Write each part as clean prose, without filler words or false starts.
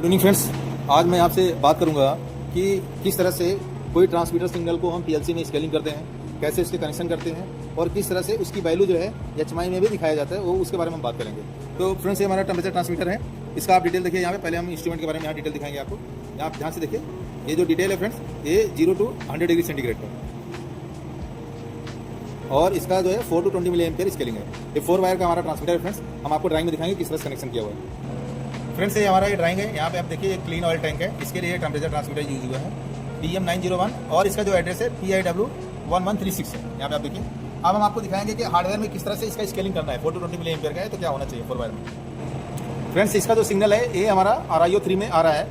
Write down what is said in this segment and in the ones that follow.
Tuning friends, आज मैं आपसे बात करूंगा कि किस तरह से कोई ट्रांसमीटर सिग्नल को हम पीएलसी में स्केलिंग करते हैं, कैसे उसके कनेक्शन करते हैं और किस तरह से उसकी वैल्यू जो है एचएमआई में भी दिखाया जाता है, वो उसके बारे में हम बात करेंगे। तो फ्रेंड्स, ये हमारा टेम्परेचर ट्रांसमीटर है। इसका आप डिटेल देखिए यहाँ पे। पहले हम इंस्ट्रूमेंट के बारे में यहाँ डिटेल दिखाएंगे आपको। यहाँ ध्यान से देखिए, ये जो डिटेल है फ्रेंड्स, ये 0 to 100 डिग्री सेंटीग्रेड का, और इसका जो है 4 to 20 मिली एम्पियर स्केलिंग है। ये 4 वायर का हमारा ट्रांसमीटर है फ्रेंड्स। हम आपको ड्राइंग में दिखाएंगे किस तरह से कनेक्शन किया हुआ है। फ्रेंड्स, ये हमारा ये ड्राइंग है। यहाँ पे आप देखिए, एक क्लीन ऑयल टैंक है, इसके लिए टेम्परेचर ट्रांसमीटर यूज हुआ है PM901, और इसका जो एड्रेस है PIW1136 है। यहाँ पे आप देखिए। अब हम आपको दिखाएंगे कि हार्डवेयर में किस तरह से इसका स्केलिंग करना है। 4 to 20 मिली एम्पियर का है, तो क्या होना चाहिए 4 वायर में। फ्रेंड्स, इसका जो सिग्नल है ये हमारा RIO3 में आ रहा है,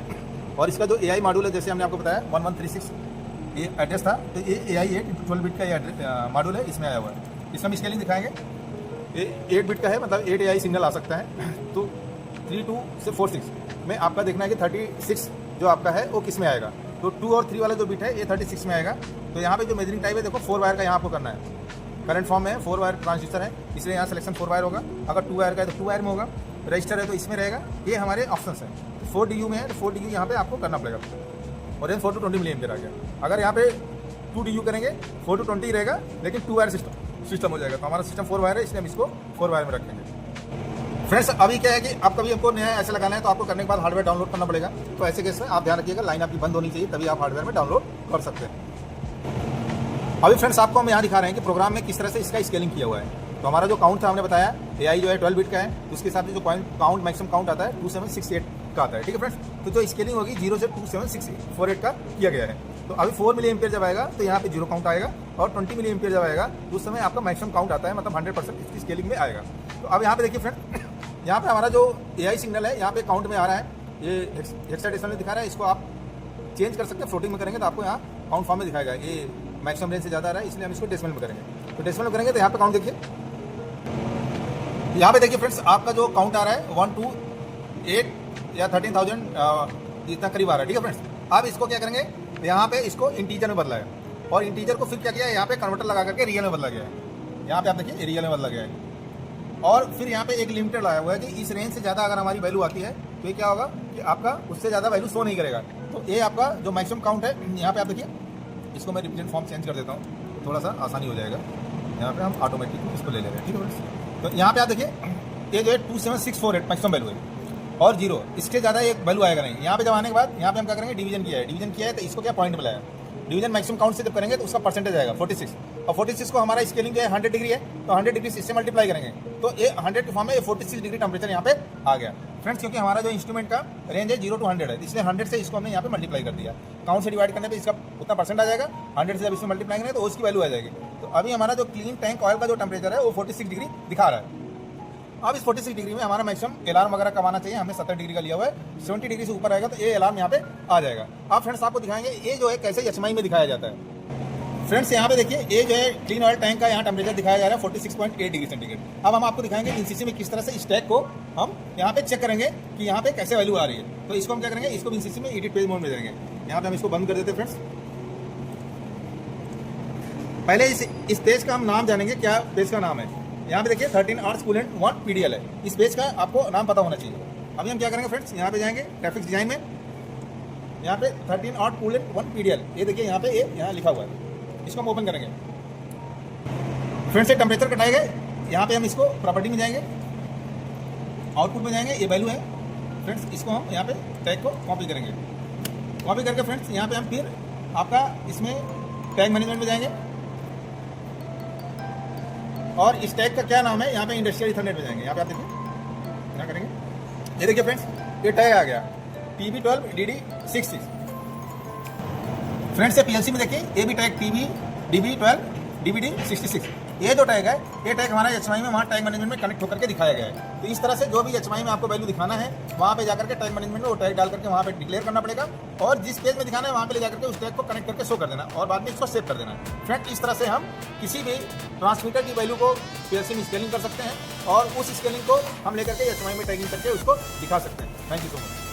और इसका जो AI मॉड्यूल है, जैसे हमने आपको बताया 1136 ये एड्रेस था, तो ये AI 12 बिट का ये मॉड्यूल है, इसमें आया हुआ है। इसमें हम स्केलिंग दिखाएंगे। ये 8 बिट का है, मतलब 8 AI सिग्नल आ सकता है। तो 32 से 46 में आपका देखना है कि 36 जो आपका है वो किस में आएगा। तो 2 और 3 वाला जो बिट है ये 36 में आएगा। तो यहाँ पे जो मेजरिंग टाइप है, देखो 4 वायर का यहाँ आपको करना है। करंट फॉर्म में 4 वायर ट्रांजिस्टर है, इसलिए यहाँ सिलेक्शन 4 वायर होगा। अगर 2 वायर का है तो 2 वायर में होगा। रजिस्टर है तो इसमें रहेगा। ये हमारे ऑप्शंस हैं। तो 4 DU में है, तो 4 DU यहाँ पे आपको करना पड़ेगा। और ये 4 to 20 मिली एम्पियर आ गया। अगर यहाँ पे 2 DU करेंगे 4 to 20 रहेगा, लेकिन 2 वायर सिस्टम हो जाएगा। तो हमारा सिस्टम 4 वायर है, इसलिए हम इसको 4 वायर में रखेंगे। फ्रेंड्स, अभी क्या है कि आप कभी हमको नया ऐसे लगाना है, तो आपको करने के बाद हार्डवेयर डाउनलोड करना पड़ेगा। तो ऐसे केस में आप ध्यान रखिएगा, लाइन आपकी बंद होनी चाहिए, तभी आप हार्डवेयर में डाउनलोड कर सकते हैं। अभी फ्रेंड्स, आपको हम यहाँ दिखा रहे हैं कि प्रोग्राम में किस तरह से इसका स्केलिंग किया हुआ है। तो हमारा जो काउंट था, हमने बताया AI जो है 12 बिट का है, तो उसके साथ जो काउंट मैक्सिमम काउंट आता है 2768 का आता है। ठीक है फ्रेंड्स, तो जो स्केलिंग होगी 0 से 27648 का किया गया है। तो अभी 4 मिली एम्पियर जब आएगा तो यहाँ पे 0 काउंट आएगा, और 20 मिली एम्पियर जब आएगा तो उस समय आपका मैक्सिमम काउंट आता है, मतलब 100% इसकी स्केलिंग में आएगा। तो अब यहाँ पे देखिए फ्रेंड, यहाँ पे हमारा जो AI सिग्नल है यहाँ पे काउंट में आ रहा है। ये हेक्साडेसिमल में दिखा रहा है, इसको आप चेंज कर सकते हैं। फ्लोटिंग में करेंगे तो आपको यहाँ काउंट फॉर्म में दिखाएगा। ये मैक्सिमम रेंज से ज़्यादा आ रहा है, इसलिए हम इसको डेसिमल में करेंगे। तो डेसिमल में करेंगे तो यहाँ पे काउंट देखिए, यहाँ पे देखिए फ्रेंड्स, आपका जो काउंट आ रहा है 1 to 8 या 13,000 इतना करीब आ रहा है। ठीक है फ्रेंड्स, अब इसको क्या करेंगे, यहाँ पे इसको इंटीजर में बदला है, और इंटीजर को फिर क्या किया है, यहाँ पे कन्वर्टर लगा करके रियल में बदला गया है। यहाँ पे आप देखिए रियल में बदला गया है, और फिर यहाँ पे एक लिमिटेड लगाया हुआ है कि इस रेंज से ज़्यादा अगर हमारी वैल्यू आती है तो ये क्या होगा कि आपका उससे ज़्यादा वैल्यू शो नहीं करेगा। तो ये आपका जो मैक्सिमम काउंट है, यहाँ पे आप देखिए, इसको मैं रिप्रेजेंट फॉर्म चेंज कर देता हूँ, तो थोड़ा सा आसानी हो जाएगा। यहाँ पे हम ऑटोमेटिक इसको ले लेंगे। ठीक है फ्रेंड्स, तो यहाँ पे आप देखिए, ये जो है 27648 मैक्सिमम वैल्यू है, और 0 इसके ज़्यादा एक वैल्यू आएगा नहीं। यहाँ पे जब आने के बाद यहाँ पे हम क्या करेंगे, डिवीजन किया है। डिवीजन किया है तो इसको क्या पॉइंट मिलाया है। डिवीजन मैक्सिमम काउंट से जब करेंगे तो उसका परसेंटेज आएगा 46, और 46 को हमारा स्केलिंग जो है 100 डिग्री है, तो 100 डिग्री इससे मल्टीप्लाई करेंगे तो ये 100 के फॉर्म में 46 डिग्री टेम्परेचर यहाँ पे आ गया फ्रेंड्स। क्योंकि हमारा जो इंस्ट्रूमेंट का रेंज है 0 to 100 है, इसलिए 100 से इसको हमने यहाँ पे मल्टीप्लाई कर दिया। काउंट से डिवाइड करने पे इसका उतना परसेंट आ जाएगा। 100 से जब इसमें मल्टीप्लाई करेंगे तो उसकी वैल्यू आ जाएगी। तो अभी हमारा जो क्लीन टैंक ऑयल का जो टेम्परेचर है वो 46 डिग्री दिखा रहा है। अब इस 46 डिग्री में हमारा मैक्सिमम अलार्म वगैरह कमाना चाहिए। हमने 70 डिग्री का लिया हुआ है, 70 डिग्री से ऊपर आएगा तो ये अलार्म यहाँ पे आ जाएगा। अब फ्रेंड्स, आपको दिखाएंगे ये जो है कैसे HMI में दिखाया जाता है। फ्रेंड्स, यहाँ पे देखिए, ये जो है क्लीन ऑयल टैंक का यहाँ टेम्परेचर दिखाया जा रहा है 46.8 डिग्री सेंटीग्रेड। अब हम आपको दिखाएंगे INCC में किस तरह से इस टैग को हम यहाँ पे चेक करेंगे कि यहाँ पे कैसे वैल्यू आ रही है। तो इसको हम क्या करेंगे, इसको INCC में एडिट पेज मोड में देंगे। यहाँ पे हम इसको बंद कर देते हैं फ्रेंड्स। पहले इस पेज का हम नाम जानेंगे, क्या पेज का नाम है। यहाँ पे देखिए 13 आवर्स कूलेंट 1 PDL है। इस पेज का आपको नाम पता होना चाहिए। अभी हम क्या करेंगे फ्रेंड्स, यहाँ पे जाएंगे ग्राफिक्स डिजाइन में, यहाँ पे 13 आवर्स कूलेंट 1 PDL, ये देखिए यहाँ पे ये यहाँ लिखा हुआ है। इसको हम ओपन करेंगे फ्रेंड्स। से टेम्परेचर कटाएगा, यहाँ पे हम इसको प्रॉपर्टी में जाएंगे, आउटपुट में जाएंगे, ये वैल्यू है फ्रेंड्स। इसको हम यहाँ पे टैग को कॉपी करेंगे। कॉपी करके फ्रेंड्स यहाँ पे हम फिर आपका इसमें टैग मैनेजमेंट में जाएंगे, और इस टैग का क्या नाम है, यहाँ पे इंडस्ट्रियल इथरनेट में जाएंगे। यहाँ पे आप देखिए क्या करेंगे, ये देखिए फ्रेंड्स, ये टैग आ गया TB12 DD66 फ्रेंड्स। से PLC में देखिए ये भी टैग DB12 DBD66, ये जो टैग है, ये टैग हमारा HMI में वहाँ टैग मैनेजमेंट में कनेक्ट होकर के दिखाया गया है। तो इस तरह से जो भी HMI में आपको वैल्यू दिखाना है, वहाँ पे जाकर के टैग मैनेजमेंट में वो टैग डाल करके वहाँ पे डिक्लेयर करना पड़ेगा, और जिस पेज में दिखाना है वहाँ पे ले जाकर के उस टैग को कनेक्ट करके शो कर देना, और बाद में इसको सेव कर देना। फ्रेंड, इस तरह से हम किसी भी ट्रांसमीटर की वैल्यू को PLC में स्केलिंग कर सकते हैं, और उस स्केलिंग को हम लेकर के HMI में टैगिंग करके उसको दिखा सकते हैं। Thank you so much.